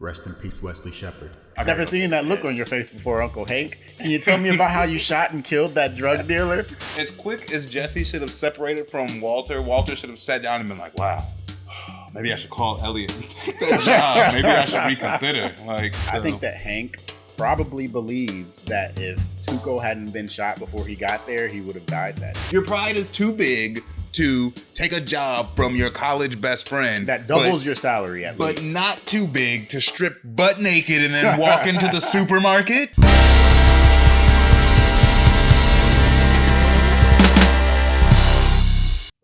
Rest in peace, Wesley Shepard. I've never seen that look on your face before, Uncle Hank. Can you tell me about how you shot and killed that drug dealer? As quick as Jesse should have separated from Walter, Walter should have sat down and been like, wow, maybe I should call Elliot and take that job. Maybe I should reconsider. I think that Hank probably believes that if Tuco hadn't been shot before he got there, he would have died that day. Your pride is too big to take a job from your college best friend. That doubles your salary at least. But not too big to strip butt naked and then walk into the supermarket.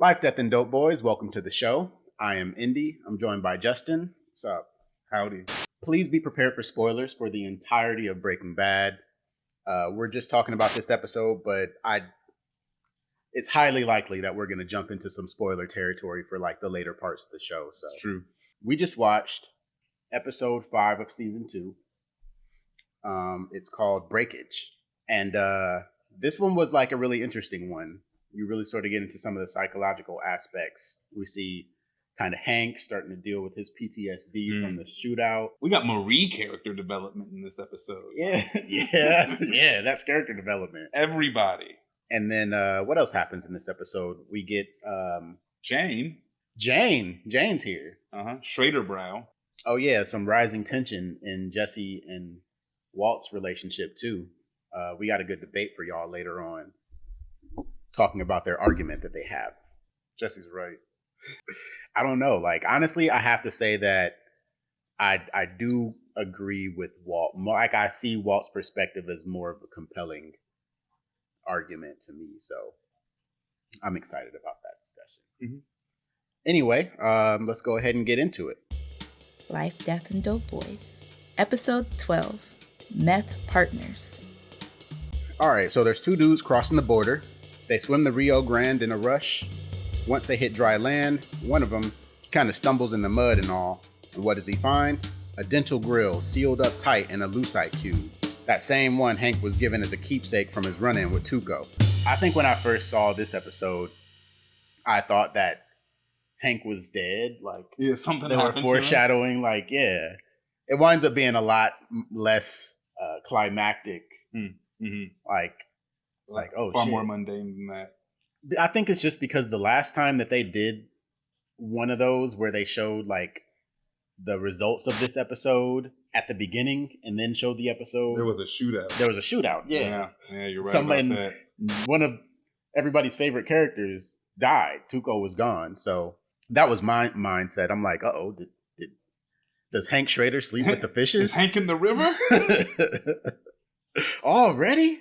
Life, Death, and Dope Boys, welcome to the show. I am Indy. I'm joined by Justin. What's up? Howdy. Please be prepared for spoilers for the entirety of Breaking Bad. We're just talking about this episode, but it's highly likely that we're going to jump into some spoiler territory for like the later parts of the show. So It's true. We just watched episode 5 of season 2. It's called Breakage. And this one was like a really interesting one. You really sort of get into some of the psychological aspects. We see kind of Hank starting to deal with his PTSD from the shootout. We got Marie character development in this episode. Yeah, that's character development. Everybody. And then what else happens in this episode? We get Jane. Jane's here. Schrader brow. Oh yeah, some rising tension in Jesse and Walt's relationship too. We got a good debate for y'all later on, talking about their argument that they have. Jesse's right. I don't know. Like honestly, I have to say that I do agree with Walt. Like I see Walt's perspective as more of a compelling argument to me, so I'm excited about that discussion. Anyway, let's go ahead and get into it. Life, Death, and Dope Boys, episode 12, Meth Partners. All right, so there's two dudes crossing the border. They swim the Rio Grande in a rush. Once they hit dry land, one of them kind of stumbles in the mud and all. And what does he find? A dental grill sealed up tight in a lucite cube. That same one Hank was given as a keepsake from his run-in with Tuco. I think when I first saw this episode, I thought that Hank was dead. Like, yeah, something they were happened foreshadowing. Like, yeah, it winds up being a lot less climactic. Like, it's like oh, far shit. more mundane than that. I think it's just because the last time that they did one of those where they showed like the results of this episode at the beginning and then showed the episode. There was a shootout. Yeah, you're right about that. One of everybody's favorite characters died. Tuco was gone. So that was my mindset. I'm like, does Hank Schrader sleep with the fishes? Is Hank in the river? Already?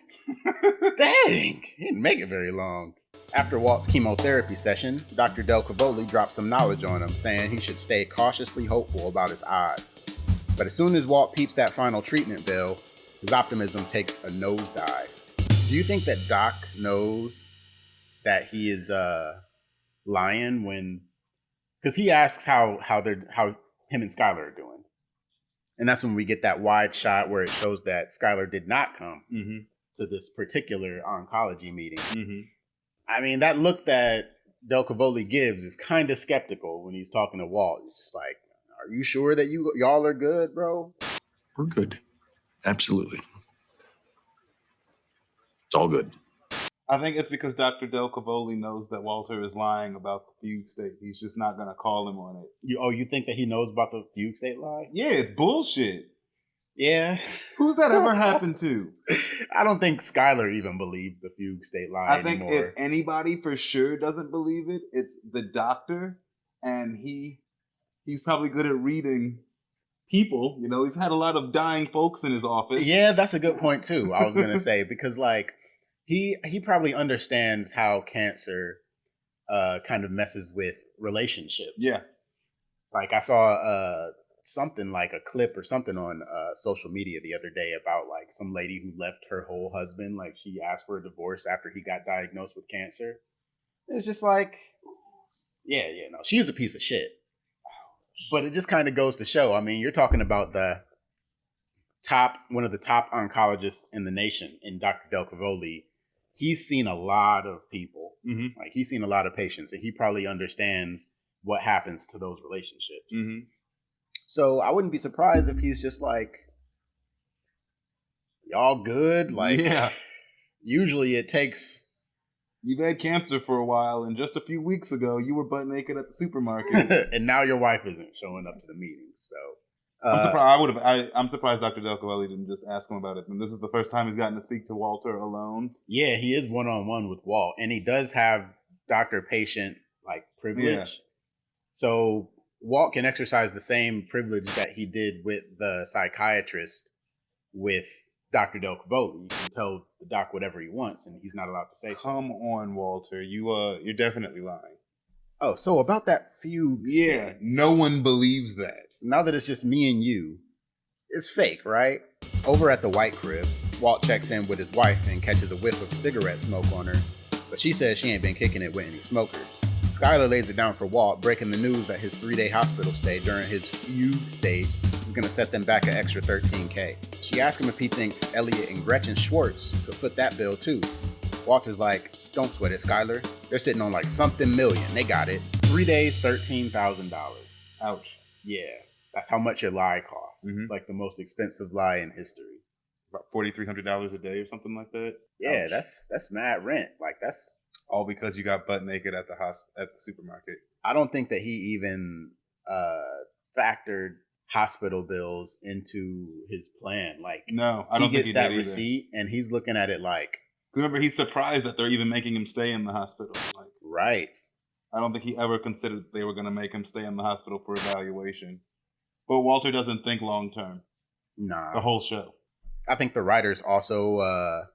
Dang, he didn't make it very long. After Walt's chemotherapy session, Dr. Del Cavoli dropped some knowledge on him, saying he should stay cautiously hopeful about his odds. But as soon as Walt peeps that final treatment bill, his optimism takes a nosedive. Do you think that Doc knows that he is lying when... Because he asks how him and Skylar are doing. And that's when we get that wide shot where it shows that Skylar did not come to this particular oncology meeting. I mean, that look that Del Cavoli gives is kind of skeptical when he's talking to Walt. He's just like, are you sure that y'all are good, bro? We're good. Absolutely. It's all good. I think it's because Dr. Del Cavoli knows that Walter is lying about the fugue state. He's just not going to call him on it. You think that he knows about the fugue state lie? Yeah, it's bullshit. Yeah. Who's that ever happened to? I don't think Skylar even believes the fugue state lie anymore. I think if anybody for sure doesn't believe it, it's the doctor. And he's probably good at reading people. You know, he's had a lot of dying folks in his office. Yeah, that's a good point too. I was going to say, because like he probably understands how cancer kind of messes with relationships. Yeah. Like I saw something like a clip or something on social media the other day about like some lady who left her whole husband. Like she asked for a divorce after he got diagnosed with cancer. It's just like, yeah, no, she's a piece of shit. But it just kind of goes to show. I mean, you're talking about one of the top oncologists in the nation, in Dr. Del Cavoli. He's seen a lot of people. Like he's seen a lot of patients, and he probably understands what happens to those relationships. So I wouldn't be surprised if he's just like, y'all good? Like, yeah, usually it takes. you've had cancer for a while, and just a few weeks ago, you were butt naked at the supermarket. And now your wife isn't showing up to the meetings. So I'm surprised. I'm surprised Dr. Delcovelli didn't just ask him about it. And this is the first time he's gotten to speak to Walter alone. Yeah, he is one-on-one with Walt, and he does have doctor-patient like privilege. Yeah. So Walt can exercise the same privilege that he did with the psychiatrist with Dr. Del Cavoli. You can tell the doc whatever he wants, and he's not allowed to say so. Come on, Walter. You're definitely lying. Oh, so about that Fugue Yeah, stance. no one believes that. So now that it's just me and you, it's fake, right? Over at the White Crib, Walt checks in with his wife and catches a whiff of cigarette smoke on her, but she says she ain't been kicking it with any smokers. Skylar lays it down for Walt, breaking the news that his 3-day hospital stay during his Fugue state is going to set them back an extra $13K. She asks him if he thinks Elliot and Gretchen Schwartz could foot that bill too. Walter's like, don't sweat it, Skylar. They're sitting on like something million. They got it. 3 days, $13,000. Ouch. Yeah, that's how much your lie costs. Mhm. It's like the most expensive lie in history. About $4,300 a day or something like that. Yeah, Ouch. that's mad rent. Like that's. All because you got butt naked at the at the supermarket. I don't think that he even factored hospital bills into his plan. Like, No, I he don't think gets he that did either. receipt and he's looking at it like, Remember, he's surprised that they're even making him stay in the hospital. Like, right. I don't think he ever considered they were going to make him stay in the hospital for evaluation. But Walter doesn't think long term. Nah. The whole show. I think the writers also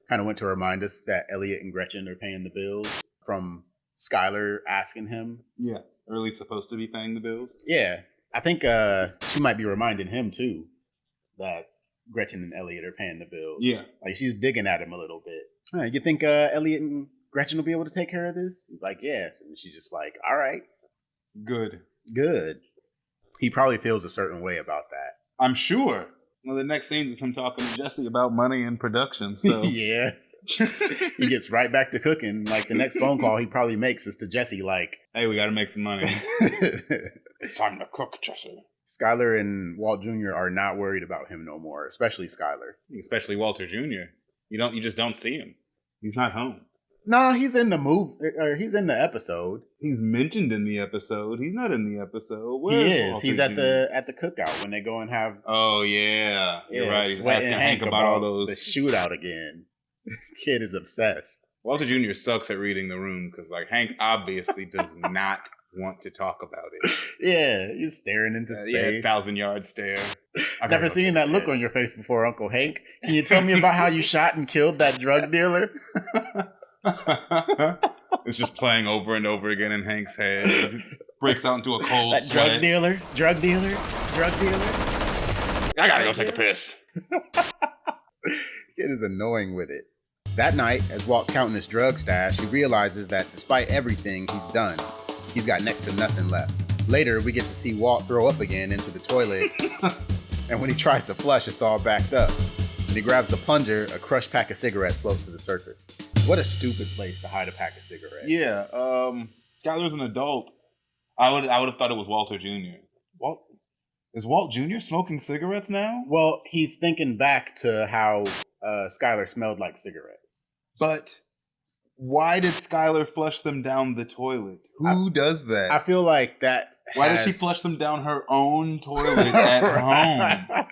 kind of went to remind us that Elliot and Gretchen are paying the bills from Skylar asking him. Yeah, or at least supposed to be paying the bills. Yeah, I think she might be reminding him too that Gretchen and Elliot are paying the bills. Yeah. Like she's digging at him a little bit. You think Elliot and Gretchen will be able to take care of this? He's like, yes. And she's just like, all right. Good. He probably feels a certain way about that. I'm sure. Well, the next scene is him talking to Jesse about money and production. So Yeah. He gets right back to cooking. Like the next phone call he probably makes is to Jesse like, hey, we got to make some money. It's time to cook, Jesse. Skylar and Walt Jr. are not worried about him no more, especially Skylar. Especially Walter Jr. You just don't see him. He's not home. No, he's in the movie, or he's in the episode. He's mentioned in the episode. He's not in the episode. He Where's is. Walter He's at Jr.? the cookout when they go and have. Oh yeah, you're right. He's sweating asking Hank about all those. the shootout again. Kid is obsessed. Walter Jr. sucks at reading the room because like Hank obviously does not want to talk about it. Yeah, he's staring into space. 1,000-yard stare. I've never seen that look on your face before, Uncle Hank. Can you tell me about how you shot and killed that drug dealer? It's just playing over and over again in Hank's head. He breaks out into a cold That sweat. drug dealer. I gotta go take a piss. Kid is annoying with it. That night, as Walt's counting his drug stash, he realizes that despite everything he's done, he's got next to nothing left. Later, we get to see Walt throw up again into the toilet, and when he tries to flush, it's all backed up. When he grabs the plunger, a crushed pack of cigarettes floats to the surface. What a stupid place to hide a pack of cigarettes. Yeah, Skylar's an adult. I would have thought it was Walter Jr. Is Walt Jr. smoking cigarettes now? Well, he's thinking back to how Skylar smelled like cigarettes. But why did Skylar flush them down the toilet? Who does that? I feel like that. Why did she flush them down her own toilet at home?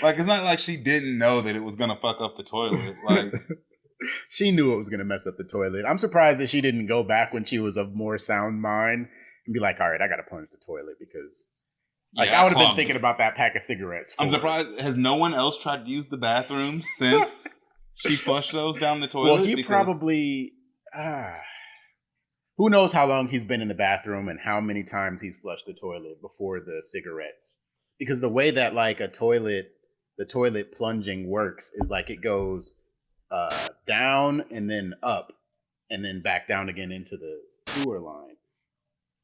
Like, it's not like she didn't know that it was gonna fuck up the toilet. Like, she knew it was gonna mess up the toilet. I'm surprised that she didn't go back when she was of more sound mind and be like, all right, I gotta plunge the toilet because I would have been thinking about that pack of cigarettes. I'm surprised. Has no one else tried to use the bathroom since she flushed those down the toilet? Well, he probably. Who knows how long he's been in the bathroom and how many times he's flushed the toilet before the cigarettes. Because the way that like the toilet plunging works is like it goes down and then up and then back down again into the sewer line.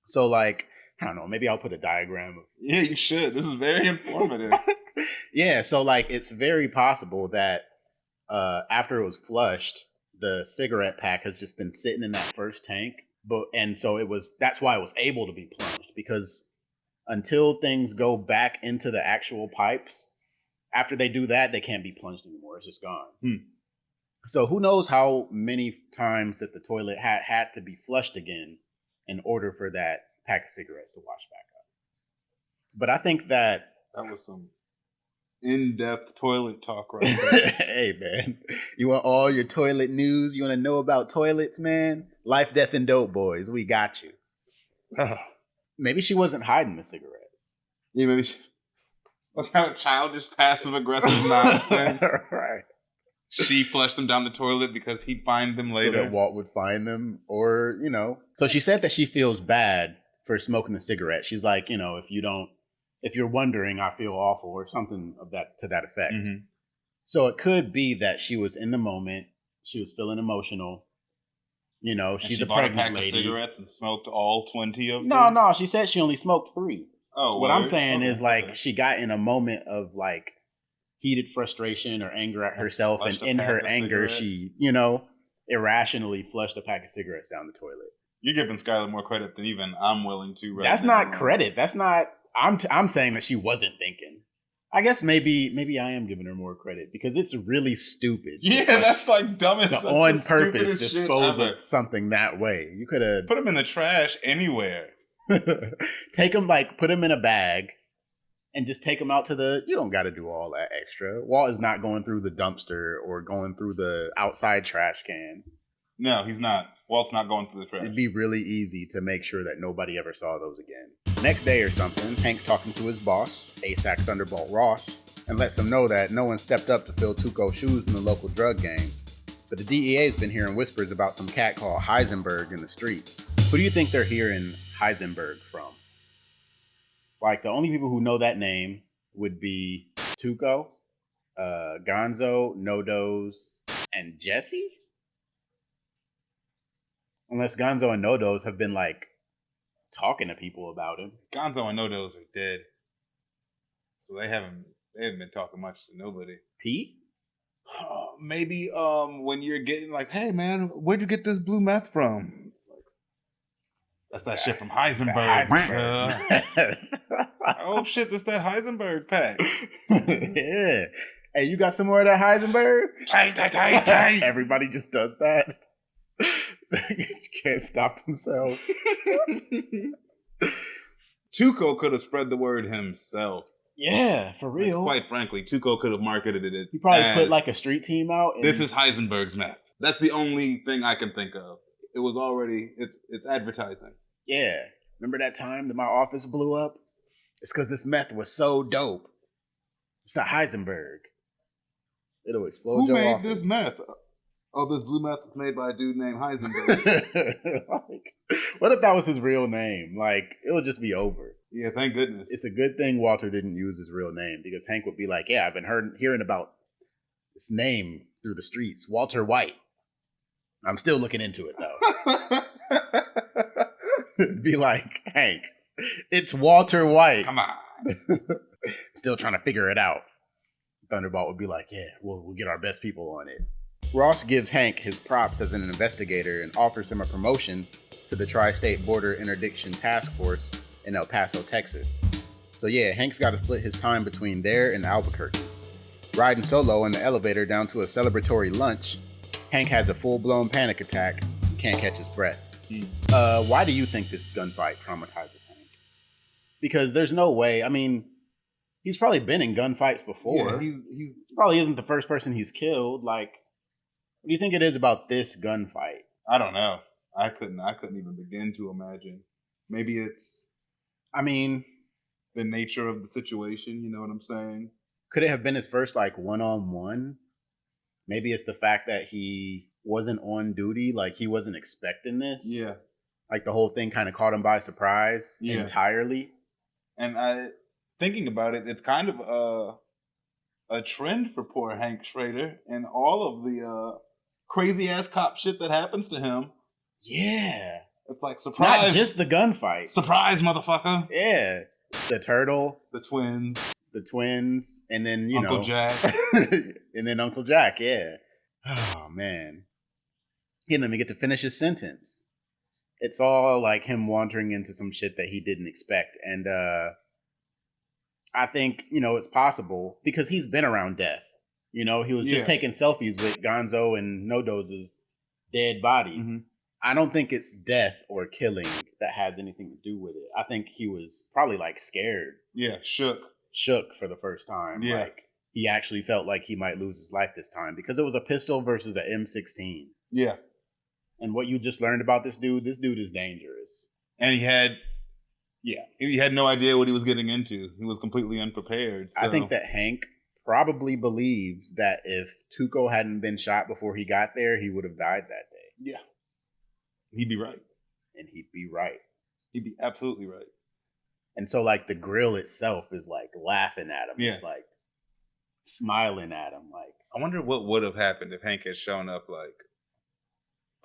So like, I don't know, maybe I'll put a diagram of. Yeah, you should. This is very informative. Yeah, so like it's very possible that after it was flushed, the cigarette pack has just been sitting in that first tank. And so that's why it was able to be plunged, because until things go back into the actual pipes. After they do that, they can't be plunged anymore. It's just gone. So who knows how many times that the toilet had to be flushed again in order for that pack of cigarettes to wash back up. But I think that was some in-depth toilet talk right there. hey, man, you want all your toilet news? You want to know about toilets, man? Life, Death, and Dopeboys. We got you. Maybe she wasn't hiding the cigarettes. Yeah, maybe what kind of childish, passive-aggressive nonsense? Right. She flushed them down the toilet because he'd find them later. So that Walt would find them, or, So she said that she feels bad for smoking the cigarette. She's like, if you're wondering, I feel awful, or something of that to that effect. Mm-hmm. So it could be that she was in the moment. She was feeling emotional. She's a pregnant lady. She bought a pack of cigarettes and smoked all 20 of them? No. She said she only smoked 3. Oh, what I'm saying is, okay. she got in a moment of, heated frustration or anger at herself, and in her anger, she, irrationally flushed a pack of cigarettes down the toilet. You're giving Skylar more credit than even I'm willing to. Right That's now. not credit. That's not. I'm saying that she wasn't thinking. I guess maybe I am giving her more credit because it's really stupid. Yeah, that's dumb as to on purpose dispose of something that way. You could have put them in the trash anywhere. Take them, put them in a bag. And just take them out to you don't got to do all that extra. Walt is not going through the dumpster or going through the outside trash can. No, he's not. Walt's not going through the trash. It'd be really easy to make sure that nobody ever saw those again. Next day or something, Hank's talking to his boss, ASAC Thunderbolt Ross, and lets him know that no one stepped up to fill Tuco's shoes in the local drug game. But the DEA's been hearing whispers about some cat called Heisenberg in the streets. Who do you think they're hearing Heisenberg from? The only people who know that name would be Tuco, Gonzo, Nodos, and Jesse? Unless Gonzo and Nodos have been, talking to people about him. Gonzo and Nodos are dead. So they haven't been talking much to nobody. Pete? Maybe when you're getting hey, man, where'd you get this blue meth from? It's that's that shit from Heisenberg. Oh shit, that's that Heisenberg pack. Yeah. Hey, you got some more of that Heisenberg? Tight. Everybody just does that. Can't stop themselves. Tuco could have spread the word himself. Yeah, for real. Quite frankly, Tuco could have marketed it. He probably put a street team out. This is Heisenberg's meth. That's the only thing I can think of. It was already, it's advertising. Yeah. Remember that time that my office blew up? It's because this meth was so dope. It's not Heisenberg. It'll explode your office. Who made this meth? Oh, this blue meth is made by a dude named Heisenberg. What if that was his real name? It would just be over. Yeah, thank goodness. It's a good thing Walter didn't use his real name because Hank would be like, yeah, I've been hearing about this name through the streets. Walter White. I'm still looking into it, though. It'd be like, Hank, it's Walter White. Come on. Still trying to figure it out. Thunderbolt would be like, yeah, we'll get our best people on it. Ross gives Hank his props as an investigator and offers him a promotion to the Tri-State Border Interdiction Task Force in El Paso, Texas. So yeah, Hank's got to split his time between there and Albuquerque. Riding solo in the elevator down to a celebratory lunch, Hank has a full-blown panic attack and can't catch his breath. Why do you think this gunfight traumatizes Hank? Because there's no way, he's probably been in gunfights before. Yeah, he probably isn't the first person he's killed. What do you think it is about this gunfight? I don't know. I couldn't even begin to imagine. Maybe it's the nature of the situation, you know what I'm saying? Could it have been his first one-on-one? Maybe it's the fact that he wasn't on duty, he wasn't expecting this. Yeah. The whole thing kind of caught him by surprise entirely. And thinking about it, it's kind of a trend for poor Hank Schrader and all of the crazy ass cop shit that happens to him. Yeah. It's surprise. Not just the gunfight. Surprise, motherfucker. Yeah. The turtle. The twins. And then, Uncle Jack. And then Uncle Jack, yeah. Oh, man. He didn't let me get to finish his sentence. It's all like him wandering into some shit that he didn't expect. And I think, it's possible because he's been around death. He was just taking selfies with Gonzo and Nodo's dead bodies. Mm-hmm. I don't think it's death or killing that has anything to do with it. I think he was probably like scared. Yeah, shook for the first time. Yeah. Like he actually felt like he might lose his life this time because it was a pistol versus an M16. Yeah. And what you just learned about this dude is dangerous. And he had no idea what he was getting into. He was completely unprepared. So. I think that Hank probably believes that if Tuco hadn't been shot before he got there, he would have died that day. Yeah. He'd be right. And he'd be right. He'd be absolutely right. And so, like, the grill itself is, like, laughing at him. Yeah. It's, like, smiling at him. Like, I wonder what would have happened if Hank had shown up, like,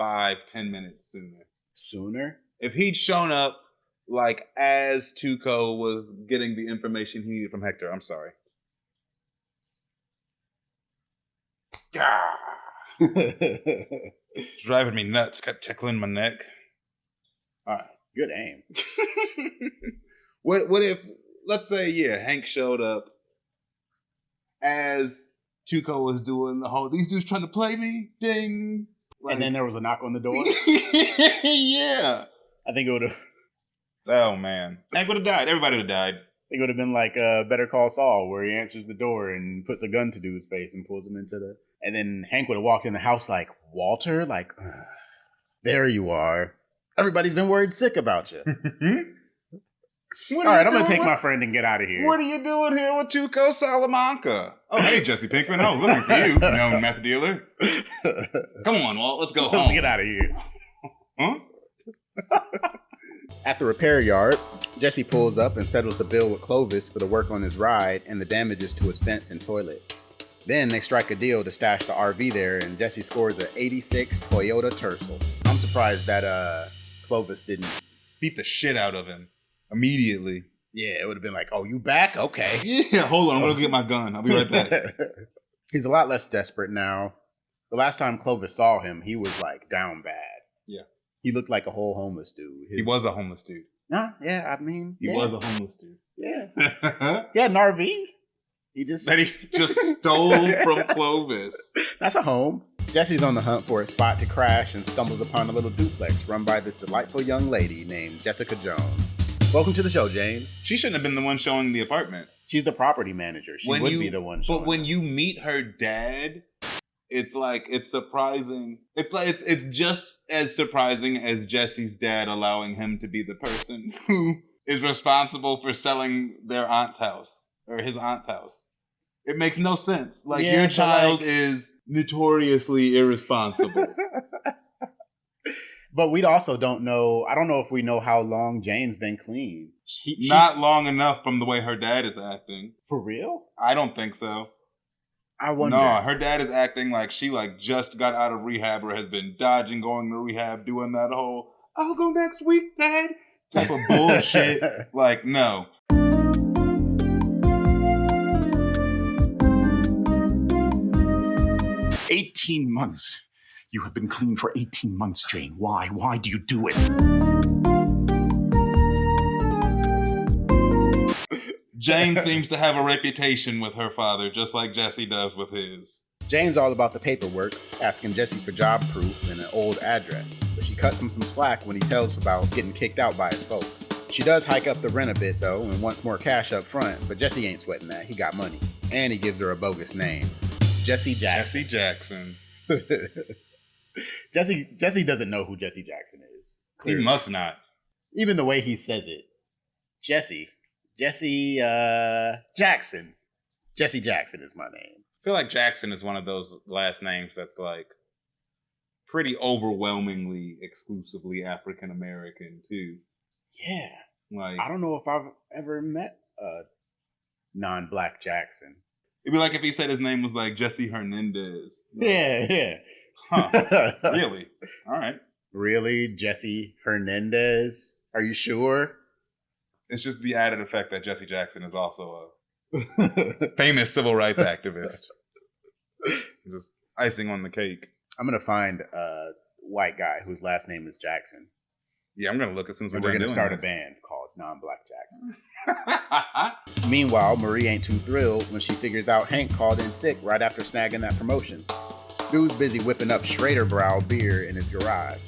5-10 minutes sooner. Sooner? If he'd shown up, like, as Tuco was getting the information he needed from Hector. I'm sorry. It's driving me nuts. Got tickling my neck. All right. Good aim. What if, let's say, Hank showed up as Tuco was doing the whole, these dudes trying to play me? Ding. Like, and then there was a knock on the door? Yeah. I think it would have. Oh, man. Hank would have died. Everybody would have died. I think it would have been like Better Call Saul, where he answers the door and puts a gun to dude's face and pulls him into the... And then Hank would have walked in the house like, Walter? Like, there you are. Everybody's been worried sick about you. All right, I'm going to take my friend and get out of here. What are you doing here with Tuco Salamanca? Oh, hey, Jesse Pinkman. I was looking for you, meth dealer. Come on, Walt. Let's go home. Let's get out of here. Huh? At the repair yard, Jesse pulls up and settles the bill with Clovis for the work on his ride and the damages to his fence and toilet. Then they strike a deal to stash the RV there, and Jesse scores an 86 Toyota Tercel. I'm surprised that Clovis didn't beat the shit out of him immediately. Yeah, it would have been like, oh, you back? Okay. Yeah, hold on. I'm going to get my gun. I'll be right back. He's a lot less desperate now. The last time Clovis saw him, he was like down bad. Yeah. He looked like a whole homeless dude. He was a homeless dude. Nah, yeah, I mean. He was a homeless dude. Yeah. He had an RV. That he just stole from Clovis. That's a home. Jesse's on the hunt for a spot to crash and stumbles upon a little duplex run by this delightful young lady named Jessica Jones. Welcome to the show, Jane. She shouldn't have been the one showing the apartment. She's the property manager. She would be the one showing. But when you meet her dad, it's like, it's surprising. It's like, it's just as surprising as Jesse's dad allowing him to be the person who is responsible for selling their aunt's house or his aunt's house. It makes no sense. Like, your child is notoriously irresponsible. But we also don't know. I don't know if we know how long Jane's been clean. Not long enough from the way her dad is acting. For real? I don't think so. I wonder. No, her dad is acting like she just got out of rehab or has been dodging going to rehab, doing that whole, I'll go next week, Dad, type of bullshit. Like, no. "18 months. You have been clean for 18 months, Jane. Why? Why do you do it?" Jane seems to have a reputation with her father, just like Jesse does with his. Jane's all about the paperwork, asking Jesse for job proof and an old address. But she cuts him some slack when he tells about getting kicked out by his folks. She does hike up the rent a bit, though, and wants more cash up front, but Jesse ain't sweating that. He got money. And he gives her a bogus name. Jesse Jackson. Jesse Jackson. Jesse doesn't know who Jesse Jackson is. Clearly. He must not. Even the way he says it. Jesse Jackson. Jesse Jackson is my name. I feel like Jackson is one of those last names that's like pretty overwhelmingly exclusively African American too. Yeah. Like, I don't know if I've ever met a non-black Jackson. It'd be like if he said his name was like Jesse Hernandez. Yeah. Huh. Really? All right. Really? Jesse Hernandez? Are you sure? It's just the added effect that Jesse Jackson is also a famous civil rights activist. Just icing on the cake. I'm going to find a white guy whose last name is Jackson. Yeah, I'm gonna look as soon as And we're done gonna doing start a this. band called Non-Black Jackson. Meanwhile, Marie ain't too thrilled when she figures out Hank called in sick right after snagging that promotion. Dude's busy whipping up Schrader Brow beer in his garage.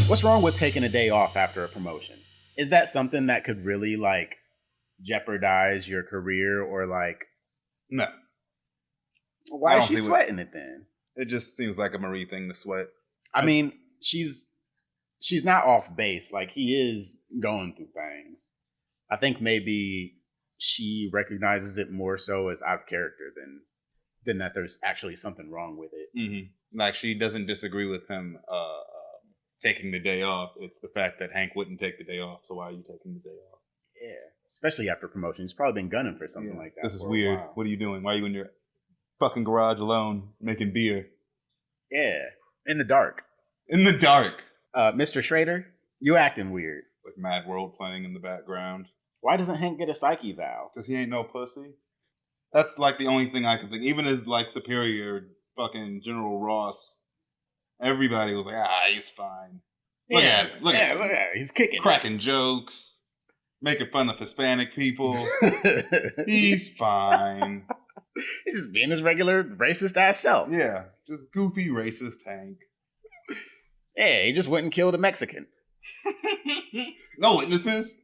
What's wrong with taking a day off after a promotion? Is that something that could really, like, jeopardize your career or, like... No. Why is she sweating it then? It just seems like a Marie thing to sweat. I mean, she's not off base. Like, he is going through things. I think maybe she recognizes it more so as out of character than that there's actually something wrong with it. Mm-hmm. Like, she doesn't disagree with him taking the day off. It's the fact that Hank wouldn't take the day off. So why are you taking the day off? Yeah. Especially after promotion. He's probably been gunning for something like that. This is weird. What are you doing? Why are you in your fucking garage alone making beer? Yeah. In the dark. In the dark. Mr. Schrader, you acting weird. Like Mad World playing in the background. Why doesn't Hank get a psyche valve? Because he ain't no pussy. That's like the only thing I can think. Even his like superior fucking General Ross, everybody was like, he's fine. Look at it. Look at it. He's kicking. Cracking jokes. Making fun of Hispanic people. He's fine. He's just being his regular racist ass self. Yeah. Just goofy racist Hank. Yeah, he just went and killed a Mexican. No witnesses.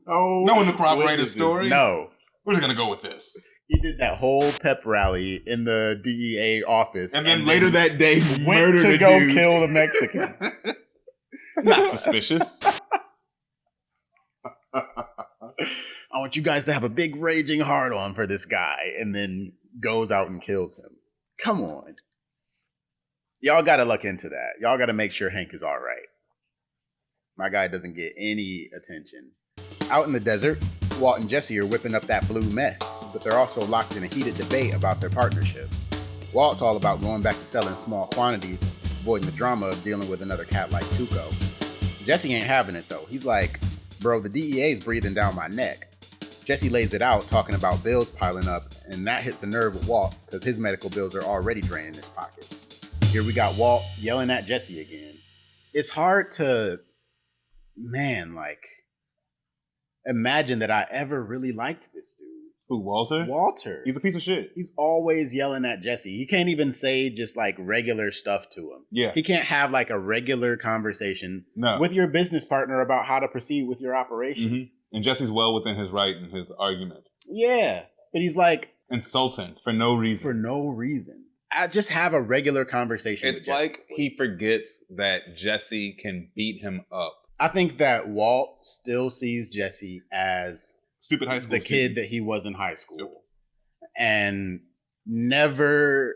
Oh, no one to corroborate his story. No. We're just going to go with this. He did that whole pep rally in the DEA office. And then later that day, went to go kill the Mexican. Not suspicious. I want you guys to have a big raging hard on for this guy, and then goes out and kills him. Come on. Y'all got to look into that. Y'all got to make sure Hank is all right. My guy doesn't get any attention. Out in the desert, Walt and Jesse are whipping up that blue meth, but they're also locked in a heated debate about their partnership. Walt's all about going back to selling small quantities, avoiding the drama of dealing with another cat like Tuco. Jesse ain't having it though. He's like, bro, the DEA's breathing down my neck. Jesse lays it out, talking about bills piling up, and that hits a nerve with Walt because his medical bills are already draining his pockets. Here we got Walt yelling at Jesse again. It's hard to, imagine that I ever really liked this dude. Who, Walter? Walter. He's a piece of shit. He's always yelling at Jesse. He can't even say just like regular stuff to him. Yeah. He can't have like a regular conversation with your business partner about how to proceed with your operation. Mm-hmm. And Jesse's well within his right in his argument. Yeah. But he's like... insulting for no reason. For no reason. I just have a regular conversation It's with Jesse. like he forgets that Jesse can beat him up. I think that Walt still sees Jesse as... stupid high school the kid that he was in high school. And never,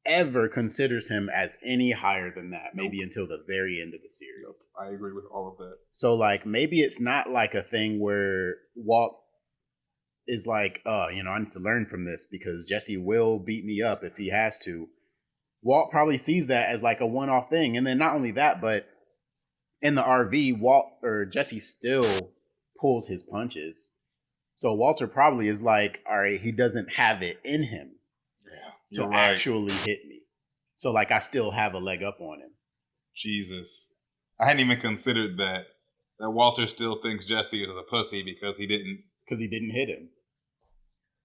ever considers him as any higher than that. Maybe until the very end of the series. I agree with all of that. So, like, maybe it's not like a thing where Walt is like, I need to learn from this because Jesse will beat me up if he has to. Walt probably sees that as like a one-off thing. And then not only that, but in the RV, Jesse still pulls his punches. So Walter probably is like, all right, he doesn't have it in him to actually hit me. So like I still have a leg up on him. Jesus. I hadn't even considered that Walter still thinks Jesse is a pussy because he didn't hit him.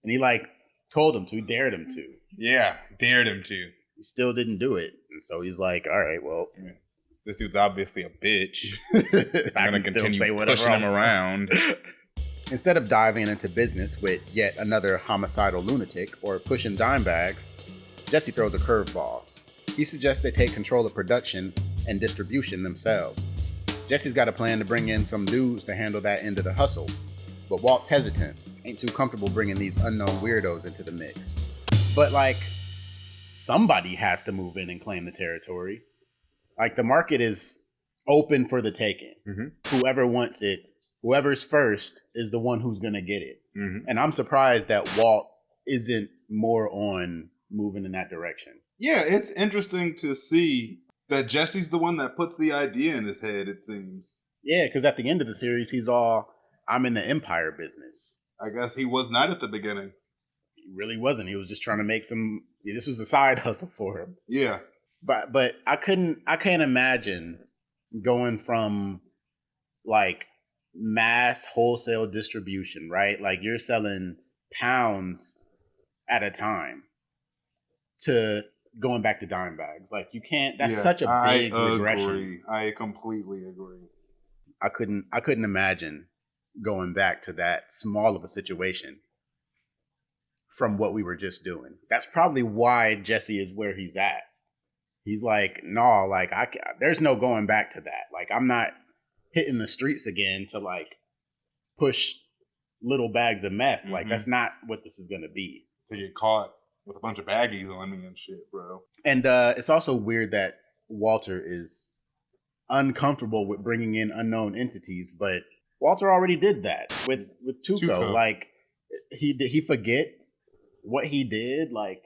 And he like told him to, he dared him to. Yeah, dared him to. He still didn't do it. And so he's like, all right, well, this dude's obviously a bitch. I'm going to continue pushing him around. Instead of diving into business with yet another homicidal lunatic or pushing dime bags, Jesse throws a curveball. He suggests they take control of production and distribution themselves. Jesse's got a plan to bring in some dudes to handle that end of the hustle, but Walt's hesitant, ain't too comfortable bringing these unknown weirdos into the mix. But like, somebody has to move in and claim the territory. Like the market is open for the taking. Mm-hmm. Whoever wants it, whoever's first is the one who's going to get it. Mm-hmm. And I'm surprised that Walt isn't more on moving in that direction. Yeah, it's interesting to see that Jesse's the one that puts the idea in his head, it seems. Yeah, because at the end of the series, he's all, I'm in the empire business. I guess he was not at the beginning. He really wasn't. He was just trying to make this was a side hustle for him. Yeah. But I can't imagine going from like mass wholesale distribution, right? Like you're selling pounds at a time to going back to dime bags. Like you can't. That's such a big regression. I completely agree. I couldn't imagine going back to that small of a situation from what we were just doing. That's probably why Jesse is where he's at. He's like, no, like there's no going back to that. Like I'm not hitting the streets again to like push little bags of meth. Like that's not what this is gonna be. To get caught with a bunch of baggies on me and shit, bro. And it's also weird that Walter is uncomfortable with bringing in unknown entities, but Walter already did that with Tuco. Like did he forget what he did? Like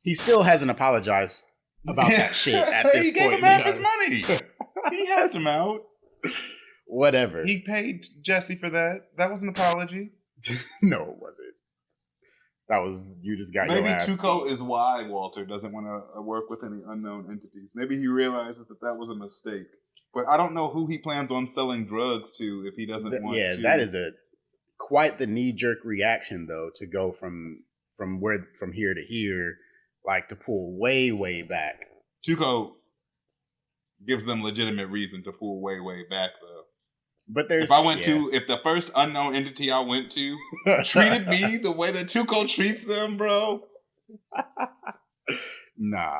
he still hasn't apologized about that shit at this point. He gave him half his money. He helped him out. Whatever. He paid Jesse for that. That was an apology. No, it wasn't. That was, you just got your ass. Maybe Tuco is why Walter doesn't want to work with any unknown entities. Maybe he realizes that was a mistake. But I don't know who he plans on selling drugs to if he doesn't want to. Yeah, that is quite the knee-jerk reaction, though, to go from here to here, like to pull way, way back. Tuco gives them legitimate reason to pull way, way back, though. But there's if the first unknown entity I went to treated me the way that Tuco treats them, bro. Nah,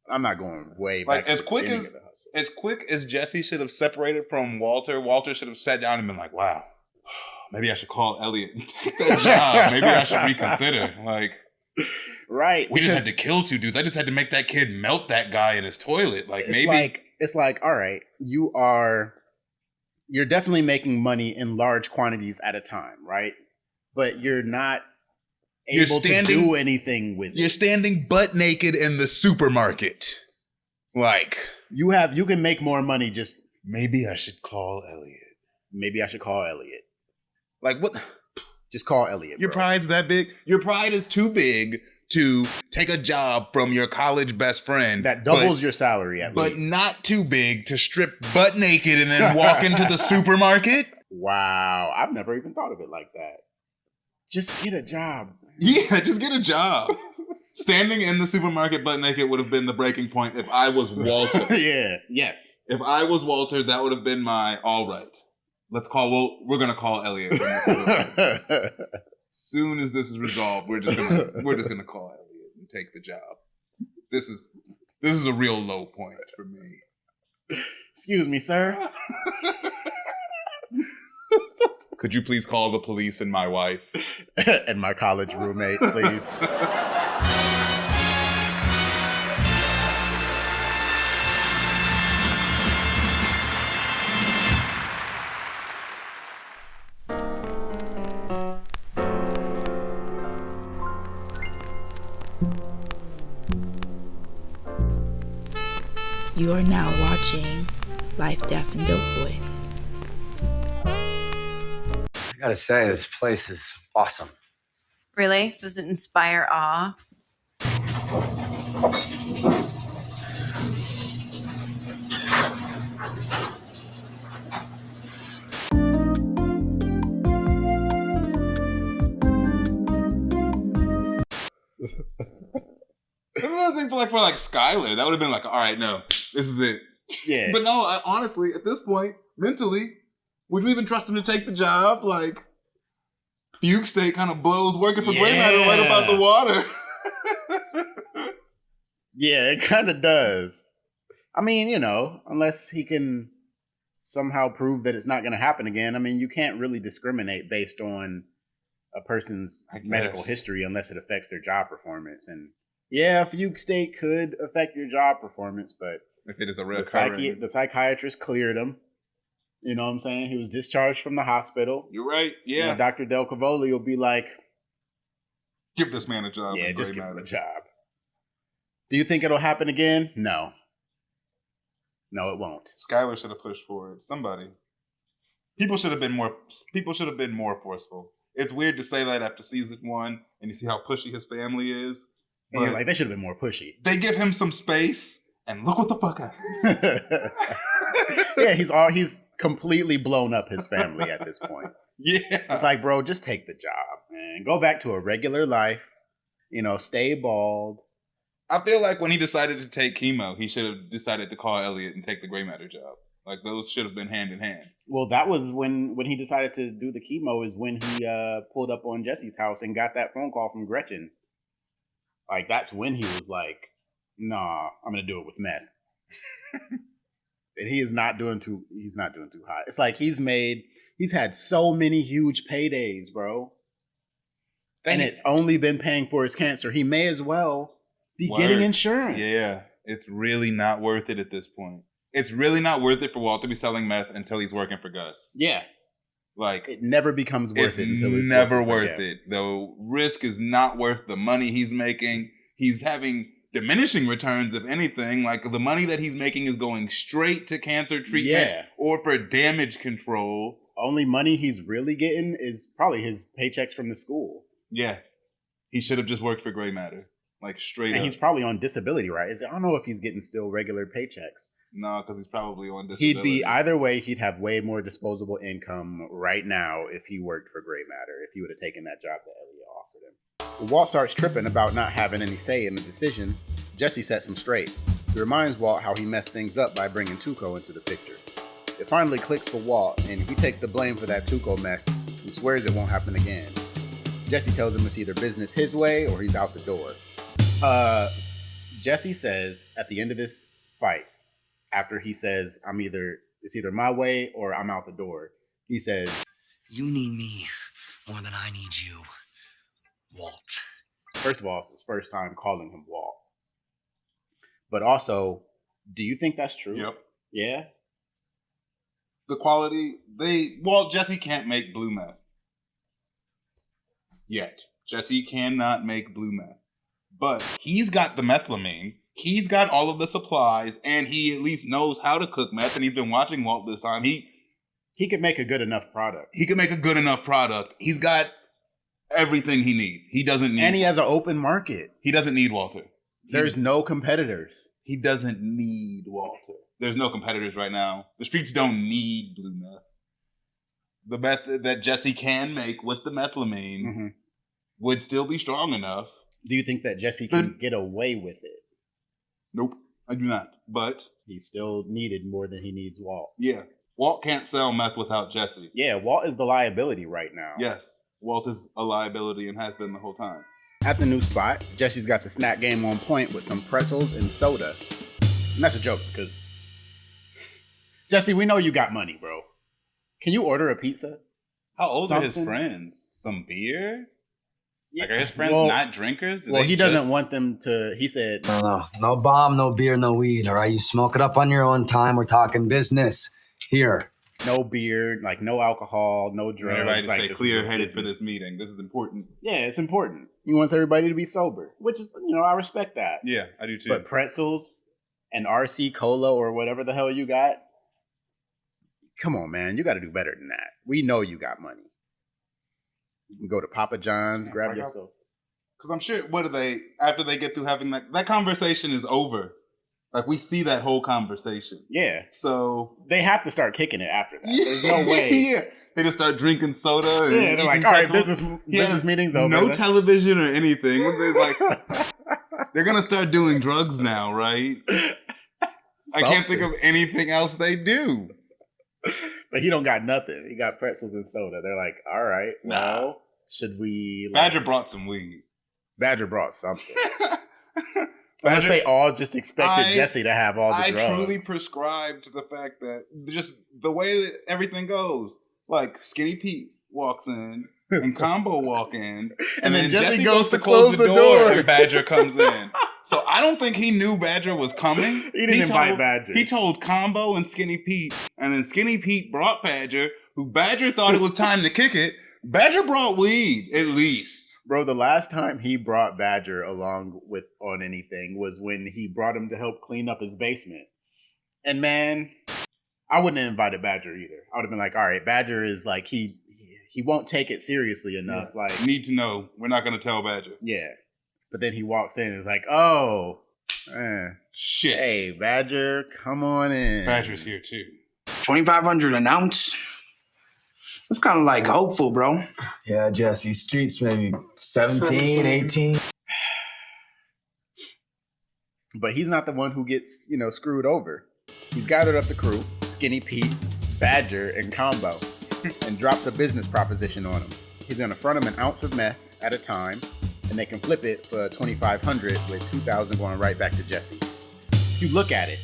I'm not going way back. Like as quick as Jesse should have separated from Walter, Walter should have sat down and been like, wow, maybe I should call Elliot and take that job. Maybe I should reconsider. Like, right. We just had to kill 2 dudes. I just had to make that kid melt that guy in his toilet. Like it's like, all right, you're definitely making money in large quantities at a time, right? But you're not able to do anything with it. You're standing butt naked in the supermarket. Like, you can make more money just... Maybe I should call Elliot. Like, what? Just call Elliot, Your pride's that big? Your pride is too big to take a job from your college best friend. That doubles your salary at least. But not too big to strip butt naked and then walk into the supermarket? Wow. I've never even thought of it like that. Just get a job. Yeah, just get a job. Standing in the supermarket butt naked would have been the breaking point if I was Walter. Yeah, yes. If I was Walter, that would have been my, all right. We're going to call Elliot. Soon as this is resolved, we're just gonna call Elliot and take the job. This is a real low point for me. Excuse me, sir. Could you please call the police and my wife? And my college roommate, please. You are now watching Life, Death, and Dopeboys. I gotta say, this place is awesome. Really? Does it inspire awe? Another thing for Skylar, that would have been like, all right, no, this is it. Yeah. But no, honestly, at this point, mentally, would you even trust him to take the job? Like, Fugue State kind of blows working for Gray Matter right about the water. Yeah, it kind of does. I mean, unless he can somehow prove that it's not going to happen again. I mean, you can't really discriminate based on a person's medical history unless it affects their job performance. And yeah, Fugue State could affect your job performance, but if it is a real the psychiatrist cleared him. You know what I'm saying? He was discharged from the hospital. You're right. Yeah. And Dr. Del Cavoli will be like, give this man a job. Yeah, just give him a job. Do you think it'll happen again? No. No, it won't. Skylar should have pushed for it. Somebody. People should have been more forceful. It's weird to say that after season 1 and you see how pushy his family is. And you're like, they should have been more pushy. They give him some space and look what the fuck happens. Yeah, he's completely blown up his family at this point. Yeah. It's like, bro, just take the job, man. Go back to a regular life. Stay bald. I feel like when he decided to take chemo, he should have decided to call Elliot and take the gray matter job. Like, those should have been hand in hand. Well, that was when he decided to do the chemo is when he pulled up on Jesse's house and got that phone call from Gretchen. Like, that's when he was like, nah, I'm going to do it with Meth. And he's not doing too hot. It's like he's had so many huge paydays, bro. And it's only been paying for his cancer. He may as well be getting insurance. Yeah. It's really not worth it at this point. It's really not worth it for Walt to be selling meth until he's working for Gus. Yeah. Like, it never becomes worth it until it's never worth it. The risk is not worth the money he's making. He's having diminishing returns, if anything. Like, the money that he's making is going straight to cancer treatment or for damage control. Only money he's really getting is probably his paychecks from the school. Yeah. He should have just worked for gray matter. Like, straight up. And he's probably on disability, right? I don't know if he's getting still regular paychecks. No, because he's probably on disability. He'd be, either way, he'd have way more disposable income right now if he worked for gray matter, if he would have taken that job that Elliot offered him. When Walt starts tripping about not having any say in the decision, Jesse sets him straight. He reminds Walt how he messed things up by bringing Tuco into the picture. It finally clicks for Walt, and he takes the blame for that Tuco mess and swears it won't happen again. Jesse tells him it's either business his way or he's out the door. Jesse says at the end of this fight, after he says, it's either my way or I'm out the door, he says, You need me more than I need you, Walt. First of all, it's his first time calling him Walt. But also, do you think that's true? Yep. Yeah? The quality, Jesse can't make blue meth. Yet. Jesse cannot make blue meth. But he's got the methylamine. He's got all of the supplies, and he at least knows how to cook meth, and he's been watching Walt this time. He could make a good enough product. He could make a good enough product. He's got everything he needs. He doesn't need... And he has an open market. He doesn't need Walter. There's no competitors. He doesn't need Walter. There's no competitors right now. The streets don't need blue meth. The meth that Jesse can make with the methylamine would still be strong enough. Do you think that Jesse can get away with it? Nope, I do not. But he's still needed more than he needs Walt. Yeah. Walt can't sell meth without Jesse. Yeah, Walt is the liability right now. Yes. Walt is a liability and has been the whole time. At the new spot, Jesse's got the snack game on point with some pretzels and soda. And that's a joke because, Jesse, we know you got money, bro. Can you order a pizza? How old are his friends? Some beer? Yeah. Like, are his friends not drinkers? He doesn't want them to, he said... No bomb, no beer, no weed, all right? You smoke it up on your own time. We're talking business. Here. No beer, like no alcohol, no drugs. Everybody like, stay clear-headed for this meeting. This is important. Yeah, it's important. He wants everybody to be sober, which is, I respect that. Yeah, I do too. But pretzels and RC Cola or whatever the hell you got, come on, man. You got to do better than that. We know you got money. You can go to Papa John's, grab yourself. Because I'm sure, after they get through having that conversation is over. Like, we see that whole conversation. Yeah. So they have to start kicking it after that. There's no way. Yeah. They just start drinking soda. Yeah, they're like, all right, business meeting's over. No television or anything. They're going to start doing drugs now, right? I can't think of anything else they do. But he don't got nothing. He got pretzels and soda. They're like, all right, well, should we... Badger brought some weed. Badger brought something. Unless they all just expected Jesse to have all the drugs. I truly prescribed to the fact that just the way that everything goes, like Skinny Pete walks in and Combo walk in, and then Jesse goes to close the door and Badger comes in. So I don't think he knew Badger was coming. He didn't invite Badger. He told Combo and Skinny Pete, and then Skinny Pete brought Badger, who Badger thought it was time to kick it. Badger brought weed, at least. Bro, the last time he brought Badger along on anything was when he brought him to help clean up his basement. And man, I wouldn't have invited Badger either. I would have been like, all right, Badger is like, he won't take it seriously enough. Yeah. Like, need to know. We're not going to tell Badger. Yeah. But then he walks in and is like, oh, shit. Hey, Badger, come on in. Badger's here too. $2,500 an ounce? That's kind of like hopeful, bro. Yeah, Jesse, streets maybe 17, 18. But he's not the one who gets, screwed over. He's gathered up the crew, Skinny Pete, Badger, and Combo, and drops a business proposition on them. He's going to front them an ounce of meth at a time, and they can flip it for $2,500 with $2,000 going right back to Jesse. If you look at it,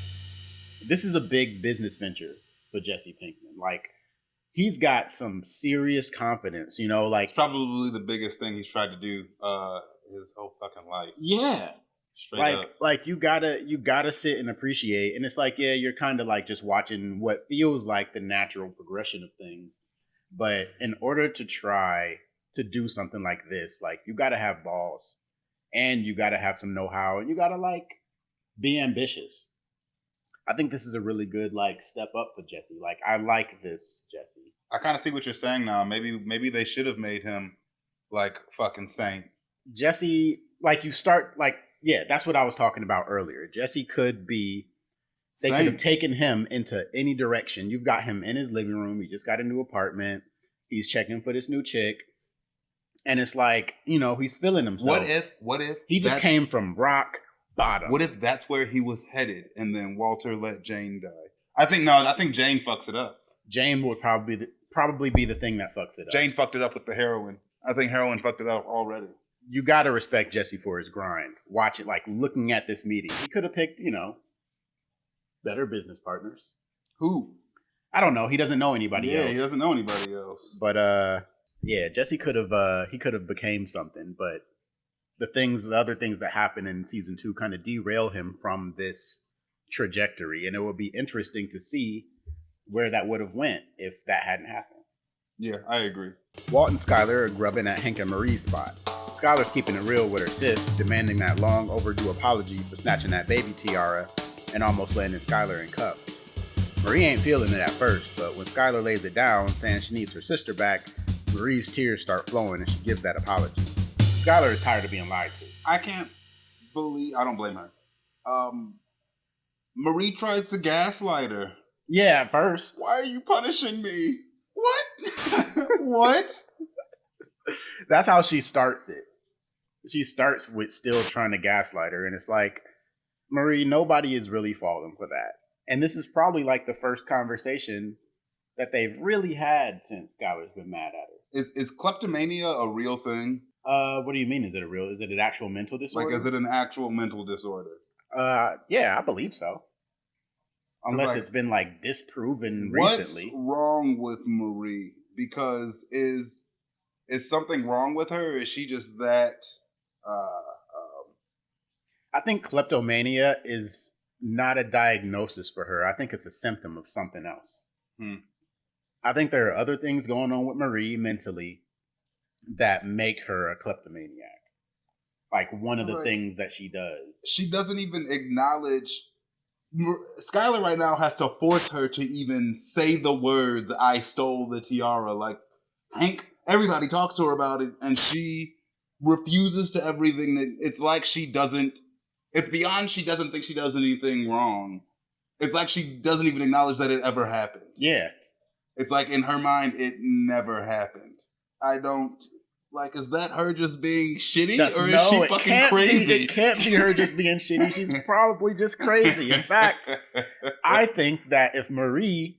this is a big business venture for Jesse Pinkman. Like, he's got some serious confidence, It's probably the biggest thing he's tried to do his whole fucking life. Yeah. Straight up. Like you gotta sit and appreciate, and it's like, yeah, you're kind of like just watching what feels like the natural progression of things. But in order to try to do something like this, like, you gotta have balls, and you gotta have some know-how, and you gotta like be ambitious. I think this is a really good like step up for Jesse. Like, I like this, Jesse. I kind of see what you're saying now. Maybe they should have made him like fucking Saint. Jesse, like, you start like. Yeah, that's what I was talking about earlier. Jesse could be, they could have taken him into any direction. You've got him in his living room. He just got a new apartment. He's checking for this new chick. And it's like, he's feeling himself. What if he just came from rock bottom? What if that's where he was headed and then Walter let Jane die? I think Jane fucks it up. Jane would probably be the thing that fucks it up. Jane fucked it up with the heroin. I think heroin fucked it up already. You got to respect Jesse for his grind. Watch it, like, looking at this meeting. He could have picked, better business partners. Who? I don't know. He doesn't know anybody else. Yeah, he doesn't know anybody else. But, yeah, Jesse could have became something. But the other things that happen in season 2 kind of derail him from this trajectory. And it would be interesting to see where that would have went if that hadn't happened. Yeah, I agree. Walt and Skylar are grubbing at Hank and Marie's spot. Skylar's keeping it real with her sis, demanding that long overdue apology for snatching that baby tiara and almost landing Skylar in cuffs. Marie ain't feeling it at first, but when Skylar lays it down, saying she needs her sister back, Marie's tears start flowing and she gives that apology. Skylar is tired of being lied to. I don't blame her. Marie tries to gaslight her. Yeah, at first. Why are you punishing me? What? What? That's how she starts it. She starts with still trying to gaslight her, and it's like, Marie, nobody is really falling for that. And this is probably like the first conversation that they've really had since Skylar's been mad at her. Is kleptomania a real thing? What do you mean? Is it an actual mental disorder? Like, is it an actual mental disorder? Yeah, I believe so. Unless it's been like disproven recently. What's wrong with Marie? Because is something wrong with her? Or is she just that? I think kleptomania is not a diagnosis for her. I think it's a symptom of something else. I think there are other things going on with Marie mentally that make her a kleptomaniac. Like, one of the things that she does. She doesn't even acknowledge. Skylar right now has to force her to even say the words, "I stole the tiara." Like, Hank, everybody talks to her about it, and she refuses to everything. That it's like she doesn't. It's beyond she doesn't think she does anything wrong. It's like she doesn't even acknowledge that it ever happened. Yeah. It's like in her mind, it never happened. I don't. Like, is that her just being shitty? Or is she fucking crazy? It can't be her just being shitty. She's probably just crazy. In fact, I think that if Marie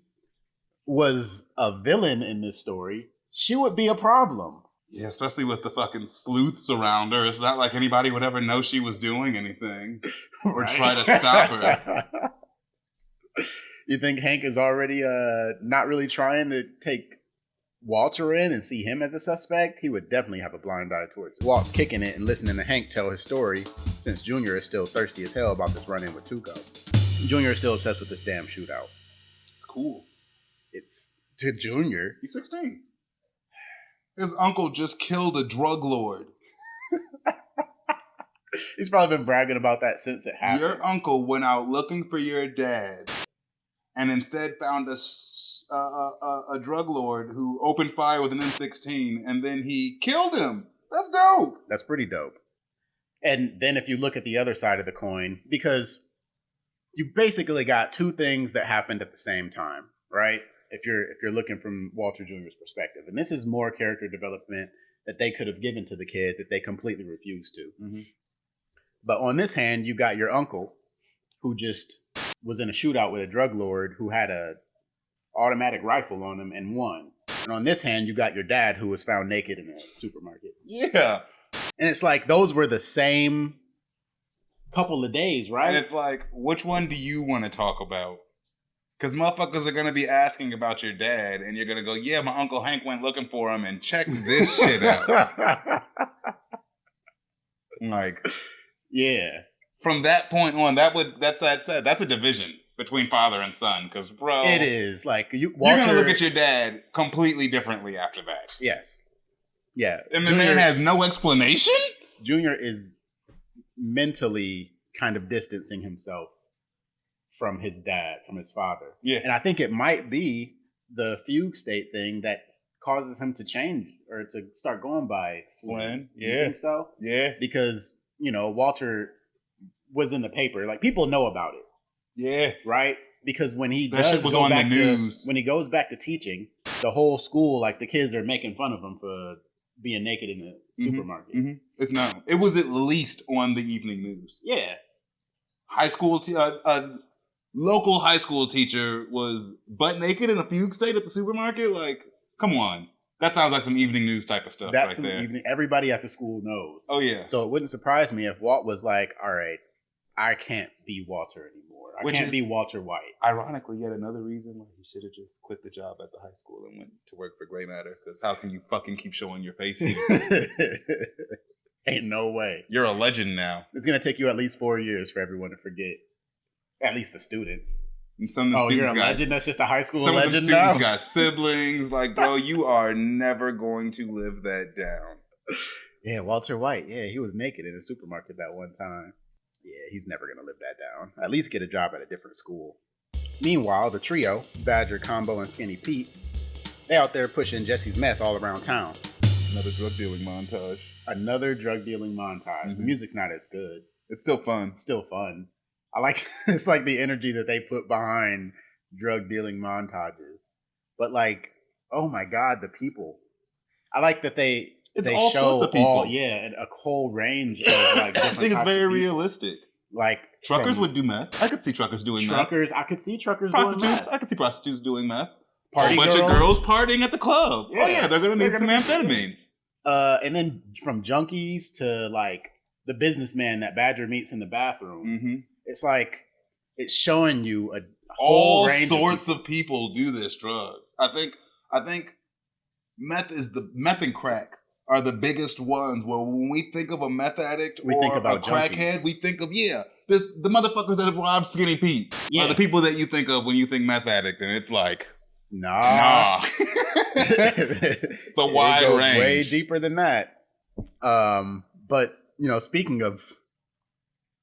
was a villain in this story, she would be a problem. Yeah, especially with the fucking sleuths around her. It's not like anybody would ever know she was doing anything or try to stop her. You think Hank is already not really trying to take Walter in and see him as a suspect? He would definitely have a blind eye towards it. Walt's kicking it and listening to Hank tell his story, since Junior is still thirsty as hell about this run-in with Tuco. Junior is still obsessed with this damn shootout. It's cool. It's to Junior. He's 16. His uncle just killed a drug lord. He's probably been bragging about that since it happened. Your uncle went out looking for your dad and instead found a drug lord who opened fire with an M16, and then he killed him. That's dope. That's pretty dope. And then if you look at the other side of the coin, because you basically got two things that happened at the same time. right? If you're looking from Walter Jr.'s perspective, and this is more character development that they could have given to the kid that they completely refused to. Mm-hmm. But on this hand, you got your uncle who just was in a shootout with a drug lord who had a automatic rifle on him and won. And on this hand, you got your dad who was found naked in a supermarket. Yeah. And it's like those were the same couple of days, right? And it's like, which one do you want to talk about? Because motherfuckers are going to be asking about your dad, and you're going to go, yeah, my Uncle Hank went looking for him, and check this shit out. Like, yeah. From that point on, that's a division between father and son. Because, bro, it is. Like, you're going to look at your dad completely differently after that. Yes. Yeah. And the man has no explanation? Junior is mentally kind of distancing himself from his dad, from his father. Yeah. And I think it might be the fugue state thing that causes him to change or to start going by Flynn. Yeah. You think so? Yeah. Because, Walter was in the paper. Like, people know about it. Yeah. Right? Because when he when he goes back to teaching, the whole school, like the kids are making fun of him for being naked in the supermarket. Mm-hmm. It was at least on the evening news. Yeah. High school, a local high school teacher was butt naked in a fugue state at the supermarket. Like, come on. That sounds like some evening news type of stuff. That's right there. evening. Everybody at the school knows. Oh, yeah. So it wouldn't surprise me if Walt was like, all right, I can't be Walter anymore. I can't be Walter White. Ironically, yet another reason why he should have just quit the job at the high school and went to work for Grey Matter. Because how can you fucking keep showing your face here? Ain't no way. You're a legend now. It's going to take you at least 4 years for everyone to forget. At least the students. And some of the students you're a legend? That's just a high school some legend of the students now? got siblings. Like, bro, you are never going to live that down. Yeah, Walter White. Yeah, he was naked in a supermarket that one time. Yeah, he's never going to live that down. At least get a job at a different school. Meanwhile, the trio, Badger, Combo, and Skinny Pete, they out there pushing Jesse's meth all around town. Another drug dealing montage. Mm-hmm. The music's not as good. It's still fun. Still fun. I like, it's like the energy that they put behind drug dealing montages. But like, oh my God, the people. I like that they all show sorts of people. A whole range of like different I think it's very types of realistic. Like truckers would do meth. I could see truckers doing meth. I could see truckers prostitutes, doing meth. I could see prostitutes doing meth. Party a bunch of girls partying at the club. Yeah. Oh yeah, they're gonna need some amphetamines. And then from junkies to like the businessman that Badger meets in the bathroom. Mm-hmm. It's like it's showing you a whole all range sorts of people do this drug. I think meth and crack are the biggest ones where when we think of a meth addict or think about a crackhead, junkies. We think of the motherfuckers that robbed Skinny Pete are the people that you think of when you think meth addict, and it's like nah. It's a wide range, way deeper than that. But speaking of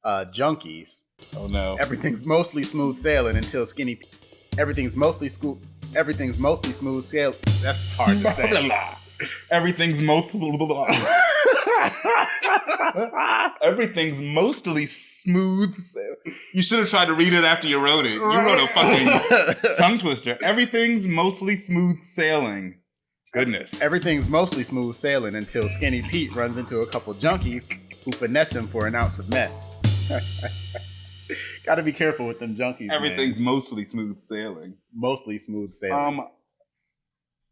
junkies, oh no, everything's mostly smooth sailing until Skinny Pete. Everything's mostly smooth sailing. That's hard to say. Everything's everything's mostly smooth. You should have tried to read it after you wrote it. You wrote a fucking tongue twister. Everything's mostly smooth sailing. Goodness. Everything's mostly smooth sailing until Skinny Pete runs into a couple junkies who finesse him for an ounce of meth. Got to be careful with them junkies. Everything's mostly smooth sailing. Mostly smooth sailing.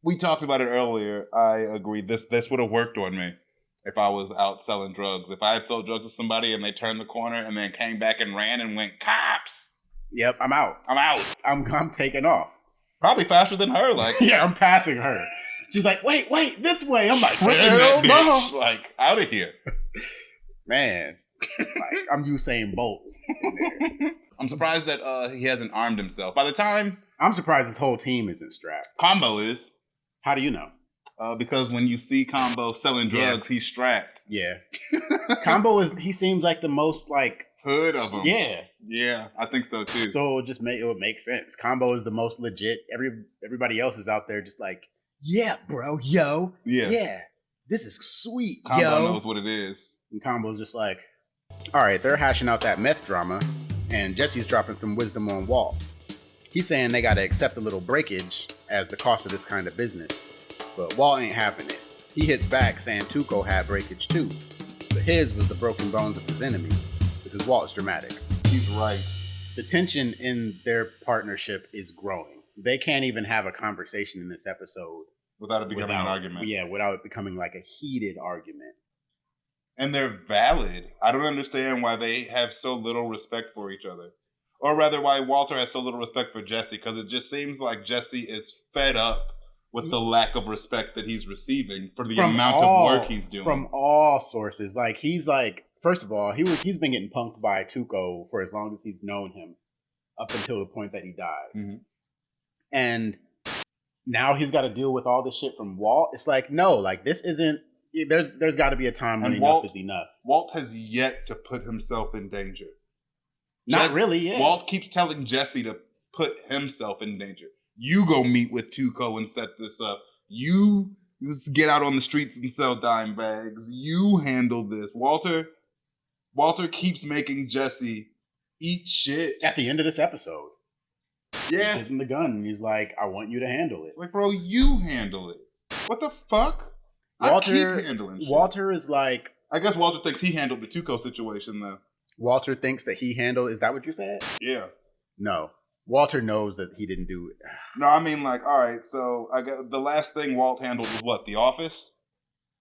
We talked about it earlier. I agree. This would have worked on me if I was out selling drugs. If I had sold drugs to somebody and they turned the corner and then came back and ran and went, cops! Yep, I'm out. I'm taking off. Probably faster than her. Like, yeah, I'm passing her. She's like, wait, this way. I'm like, ripping that bitch. Like, out of here. Man, like, I'm Usain Bolt. I'm surprised that he hasn't armed himself. By the time... I'm surprised his whole team isn't strapped. Combo is. How do you know? Because when you see Combo selling drugs, he's strapped. Yeah. Combo he seems like the most like hood of them. Yeah. Yeah, I think so too. So it would make sense. Combo is the most legit. Everybody else is out there just like, yeah, bro, yo. Yeah. This is sweet, Combo knows what it is. And Combo's just like, all right, they're hashing out that meth drama, and Jesse's dropping some wisdom on Walt. He's saying they got to accept a little breakage as the cost of this kind of business. But Walt ain't having it. He hits back saying Tuco had breakage too. But his was the broken bones of his enemies, because Walt's dramatic. He's right. The tension in their partnership is growing. They can't even have a conversation in this episode Without it becoming an argument. Yeah, without it becoming like a heated argument. And they're valid. I don't understand why they have so little respect for each other. Or rather, why Walter has so little respect for Jesse, because it just seems like Jesse is fed up with the lack of respect that he's receiving for the amount of work he's doing. From all sources. Like, he's like, first of all, he's been getting punked by Tuco for as long as he's known him, up until the point that he dies. Mm-hmm. And now he's got to deal with all this shit from Walt. It's like, no, like, this isn't, there's got to be a time when enough is enough. Walt has yet to put himself in danger. Not really, yeah. Walt keeps telling Jesse to put himself in danger. You go meet with Tuco and set this up. You get out on the streets and sell dime bags. You handle this. Walter keeps making Jesse eat shit. At the end of this episode. Yeah. He gives him the gun and he's like, I want you to handle it. Like, bro, you handle it. What the fuck? I keep handling shit. Walter is like... I guess Walter thinks he handled the Tuco situation, though. Walter thinks that he handled... Is that what you said? Yeah. No. Walter knows that he didn't do it. No, I mean, like, all right, so I got the last thing Walt handled was what? The Office?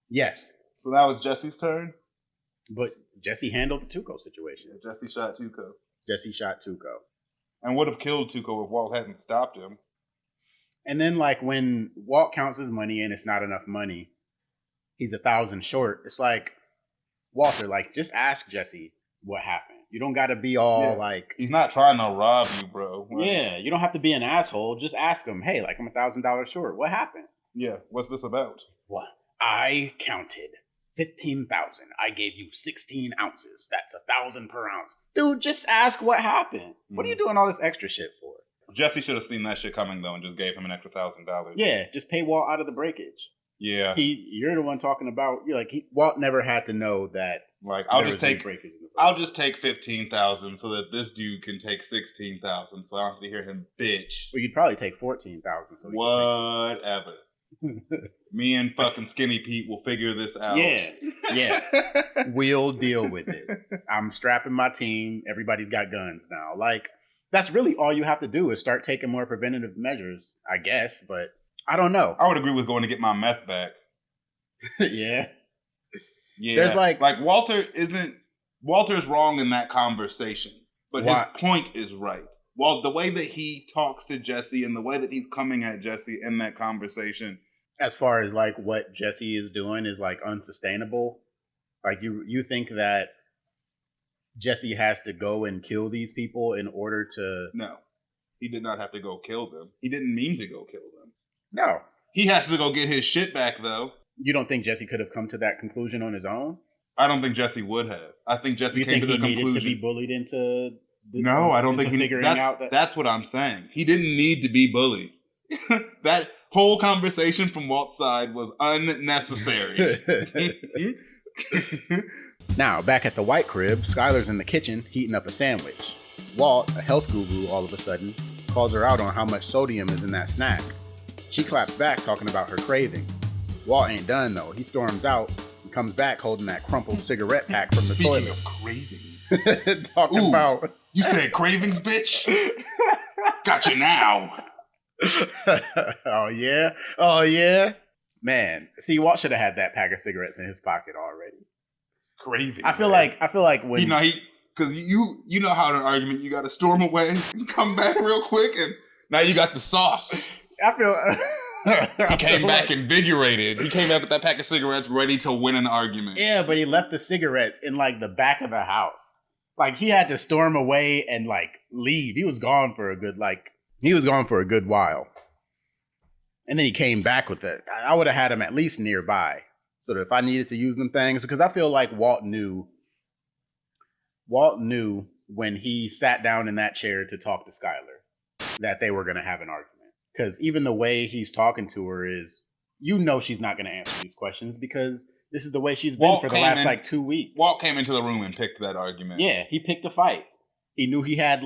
Yes. So now it's Jesse's turn? But Jesse handled the Tuco situation. Yeah, Jesse shot Tuco. Jesse shot Tuco. And would have killed Tuco if Walt hadn't stopped him. And then, like, when Walt counts his money and it's not enough money, he's 1,000 short. It's like, Walter, like, just ask Jesse what happened. You don't got to be all like... He's not trying to rob you, bro. Like, yeah, you don't have to be an asshole. Just ask him, hey, like, I'm $1,000 short. What happened? Yeah, what's this about? What? I counted 15,000. I gave you 16 ounces. That's 1,000 per ounce. Dude, just ask what happened. What are you doing all this extra shit for? Jesse should have seen that shit coming, though, and just gave him an extra $1,000. Yeah, just pay Walt out of the breakage. Yeah. You're the one talking about, Walt never had to know that. Like, I'll just take 15,000 so that this dude can take 16,000, so I don't have to hear him bitch. Well, you'd probably take 14,000. So whatever. Me and fucking Skinny Pete will figure this out. Yeah. We'll deal with it. I'm strapping my team. Everybody's got guns now. Like, that's really all you have to do is start taking more preventative measures, I guess, but I don't know. I would agree with going to get my meth back. Yeah. Yeah. There's like Walter's wrong in that conversation, but his point is right. Well, the way that he talks to Jesse and the way that he's coming at Jesse in that conversation, as far as like what Jesse is doing is like unsustainable. Like you think that Jesse has to go and kill these people in order to... No, he did not have to go kill them. He didn't mean to go kill them. No. He has to go get his shit back, though. You don't think Jesse could have come to that conclusion on his own? I don't think Jesse would have. I think Jesse came to the conclusion. Needed to be bullied into... No, I don't think he... Figuring out that... That's what I'm saying. He didn't need to be bullied. That whole conversation from Walt's side was unnecessary. Now, back at the White Crib, Skylar's in the kitchen heating up a sandwich. Walt, a health guru all of a sudden, calls her out on how much sodium is in that snack. She claps back talking about her cravings. Walt ain't done though. He storms out and comes back holding that crumpled cigarette pack from the toilet. Speaking of cravings. Talking about... You said cravings, bitch? Got you now. Oh, yeah? Oh, yeah? Man, see, Walt should have had that pack of cigarettes in his pocket already. Cravings. I feel like when... Because you know how in an argument you got to storm away and come back real quick, and now you got the sauce. I feel... He came back invigorated. He came back with that pack of cigarettes ready to win an argument. Yeah, but he left the cigarettes in like the back of the house. Like he had to storm away and like leave. He was gone for a good while. And then he came back with it. I would have had him at least nearby so that if I needed to use them things, because I feel like Walt knew when he sat down in that chair to talk to Skylar that they were going to have an argument. Because even the way he's talking to her is, she's not going to answer these questions because this is the way she's been for the last 2 weeks. Walt came into the room and picked that argument. Yeah, he picked a fight. He knew he had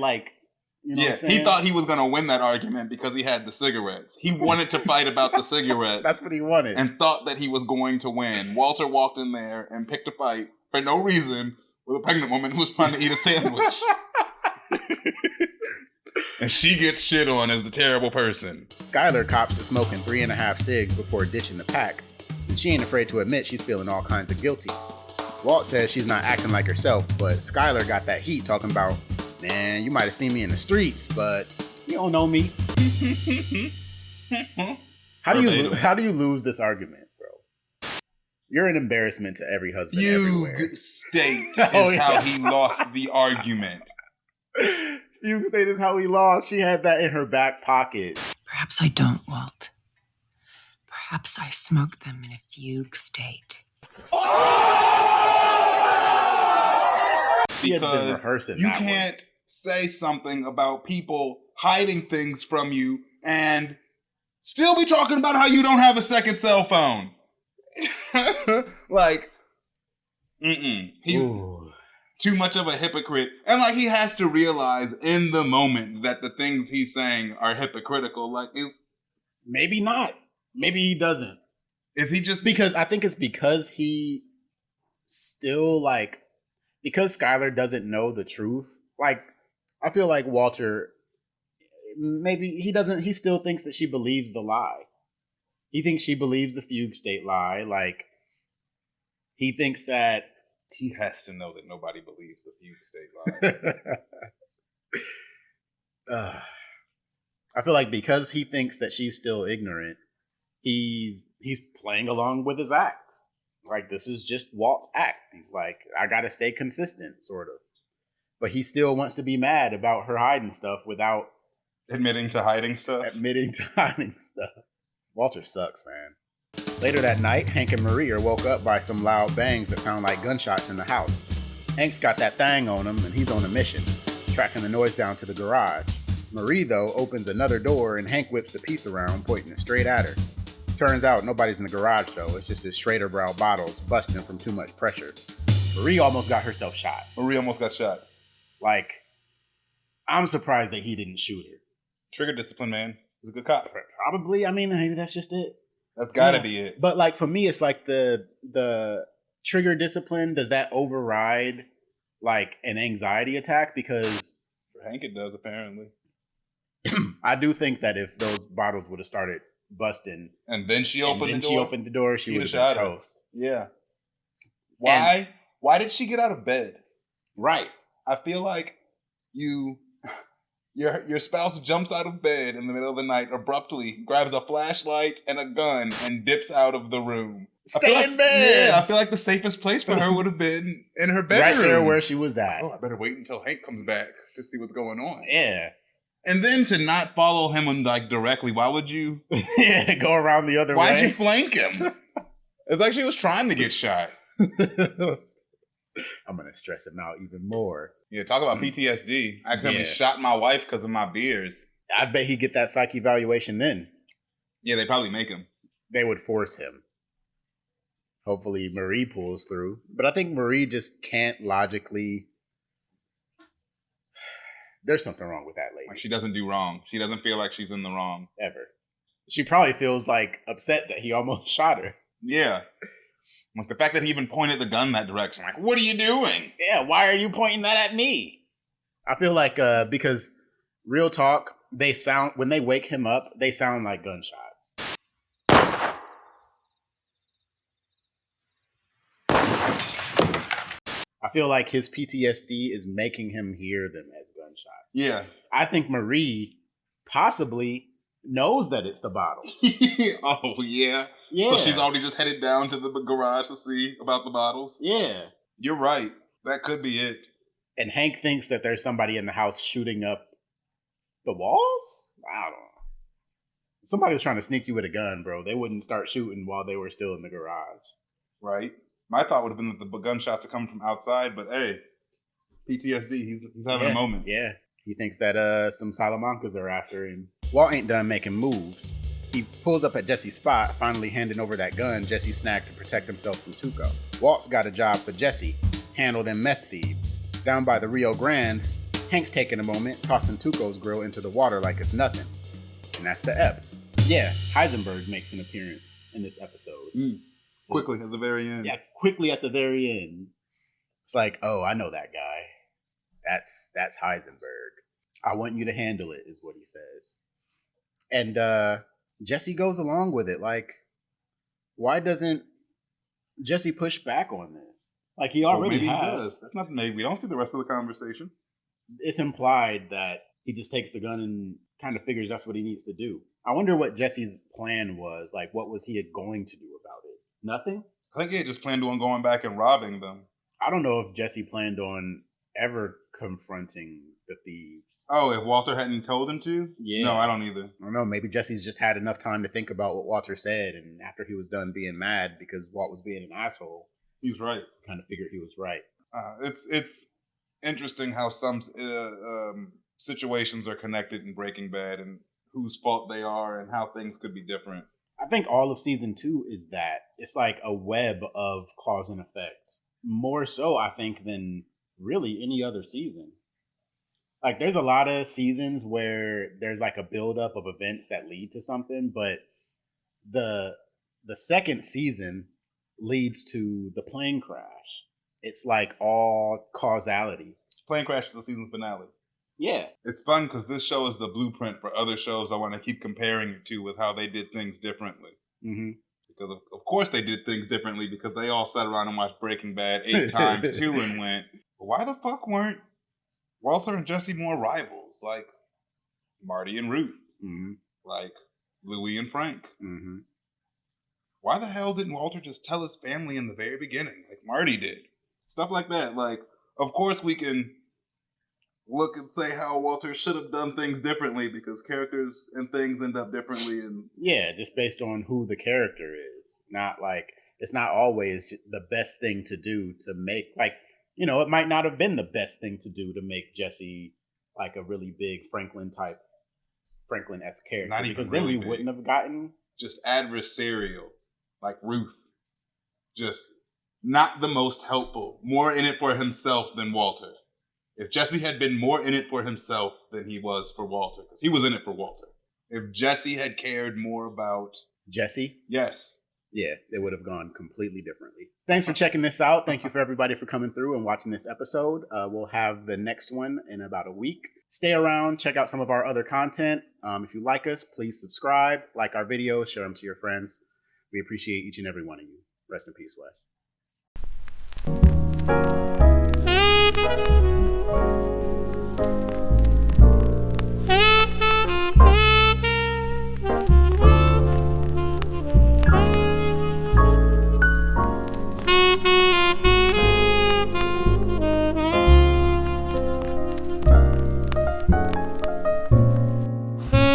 You know what I'm saying? He thought he was going to win that argument because he had the cigarettes. He wanted to fight about the cigarettes. That's what he wanted. And thought that he was going to win. Walter walked in there and picked a fight for no reason with a pregnant woman who was trying to eat a sandwich. And she gets shit on as the terrible person. Skylar cops to smoking 3.5 cigs before ditching the pack. And she ain't afraid to admit she's feeling all kinds of guilty. Walt says she's not acting like herself, but Skylar got that heat talking about, man, you might have seen me in the streets, but you don't know me. How do you lose this argument, bro? You're an embarrassment to every husband everywhere. Fugue State is how he lost the argument. Fugue State is how he lost. She had that in her back pocket. Perhaps I don't, Walt. Perhaps I smoked them in a fugue state. Because you can't say something about people hiding things from you and still be talking about how you don't have a second cell phone. Like, he's too much of a hypocrite. And like, he has to realize in the moment that the things he's saying are hypocritical. Like, maybe not. Maybe he doesn't. Is he just... Because I think it's because he still, like... Because Skylar doesn't know the truth. Like, I feel like Walter... Maybe he doesn't... He still thinks that she believes the lie. He thinks she believes the Fugue State lie. Like, he thinks that... He has to know that nobody believes the Fugue State lie. I feel like because he thinks that she's still ignorant, he's playing along with his act. Like, this is just Walt's act. He's like, I gotta stay consistent, sort of. But he still wants to be mad about her hiding stuff without... Admitting to hiding stuff? Walter sucks, man. Later that night, Hank and Marie are woke up by some loud bangs that sound like gunshots in the house. Hank's got that thing on him, and he's on a mission, tracking the noise down to the garage. Marie, though, opens another door, and Hank whips the piece around, pointing it straight at her. Turns out nobody's in the garage, though. It's just his Schrader-brow bottles busting from too much pressure. Marie almost got herself shot. Like, I'm surprised that he didn't shoot her. Trigger discipline, man. He's a good cop. Probably. I mean, maybe that's just it. That's gotta be it. But like, for me, it's like the trigger discipline, does that override like an anxiety attack? Because for Hank it does, apparently. I do think that if those bottles would have started busting and then she opened the door, she would have been toast. Yeah. Why did she get out of bed? Right. I feel like your spouse jumps out of bed in the middle of the night, abruptly grabs a flashlight and a gun and dips out of the room. Stay in bed! Yeah, I feel like the safest place for her would have been in her bedroom. Right there where she was at. Oh, I better wait until Hank comes back to see what's going on. Yeah. And then to not follow him like directly, why would you? Yeah, go around the other way. Why'd you flank him? It's like she was trying to get shot. I'm going to stress him out even more. Yeah, talk about PTSD. I accidentally shot my wife because of my beers. I bet he'd get that psych evaluation then. Yeah, they'd probably make him. They would force him. Hopefully Marie pulls through. But I think Marie just can't logically... There's something wrong with that lady. Like, she doesn't do wrong. She doesn't feel like she's in the wrong. Ever. She probably feels like upset that he almost shot her. Yeah. Like the fact that he even pointed the gun that direction. Like, what are you doing? Yeah, why are you pointing that at me? I feel like because real talk, when they wake him up, they sound like gunshots. I feel like his PTSD is making him hear them as gunshots. Yeah. I think Marie possibly knows that it's the bottles. Oh, yeah? Yeah. So she's already just headed down to the garage to see about the bottles? Yeah. You're right. That could be it. And Hank thinks that there's somebody in the house shooting up the walls? I don't know. Somebody was trying to sneak you with a gun, bro. They wouldn't start shooting while they were still in the garage. Right. My thought would have been that the gunshots are coming from outside, but hey, PTSD, he's having a moment. Yeah. He thinks that some Salamancas are after him. Walt ain't done making moves. He pulls up at Jesse's spot, finally handing over that gun Jesse snagged to protect himself from Tuco. Walt's got a job for Jesse, handle them meth thieves. Down by the Rio Grande, Hank's taking a moment, tossing Tuco's grill into the water like it's nothing. And that's the ep. Yeah, Heisenberg makes an appearance in this episode. Quickly at the very end. Yeah, quickly at the very end. It's like, oh, I know that guy. That's Heisenberg. I want you to handle it, is what he says. And Jesse goes along with it. Like, why doesn't Jesse push back on this? Like, he already maybe has. He does. That's not maybe. We don't see the rest of the conversation. It's implied that he just takes the gun and kind of figures that's what he needs to do. I wonder what Jesse's plan was. Like, what was he going to do about it? Nothing? I think he just planned on going back and robbing them. I don't know if Jesse planned on ever confronting the thieves. Oh, if Walter hadn't told him to? Yeah. No, I don't either. I don't know. Maybe Jesse's just had enough time to think about what Walter said, and after he was done being mad because Walt was being an asshole, he was right. Kind of figured he was right. It's interesting how some situations are connected in Breaking Bad and whose fault they are and how things could be different. I think all of season 2 is that. It's like a web of cause and effect. More so, I think, than really any other season. Like, there's a lot of seasons where there's like a buildup of events that lead to something, but the second season leads to the plane crash. It's like all causality. Plane crash is the season finale. Yeah. It's fun because this show is the blueprint for other shows I want to keep comparing it to with how they did things differently. Mm-hmm. Because, of course, they did things differently because they all sat around and watched Breaking Bad 8 times too and went, why the fuck weren't Walter and Jesse more rivals? Like Marty and Ruth. Mm-hmm. Like Louie and Frank. Mm-hmm. Why the hell didn't Walter just tell his family in the very beginning like Marty did? Stuff like that. Like, of course we can look and say how Walter should have done things differently because characters and things end up differently. And yeah, just based on who the character is. Not like, it's not always the best thing to do to make, like, you know, it might not have been the best thing to do to make Jesse like a really big Franklin-esque character. Not even because then really we big. wouldn't have gotten just adversarial, like Ruth. Just not the most helpful. More in it for himself than Walter. If Jesse had been more in it for himself than he was for Walter, because he was in it for Walter. If Jesse had cared more about Jesse, yes. Yeah, it would have gone completely differently. Thanks for checking this out. Thank you for everybody for coming through and watching this episode. We'll have the next one in about a week. Stay around, check out some of our other content. If you like us, please subscribe, like our videos, share them to your friends. We appreciate each and every one of you. Rest in peace, Wes.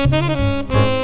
Thank you.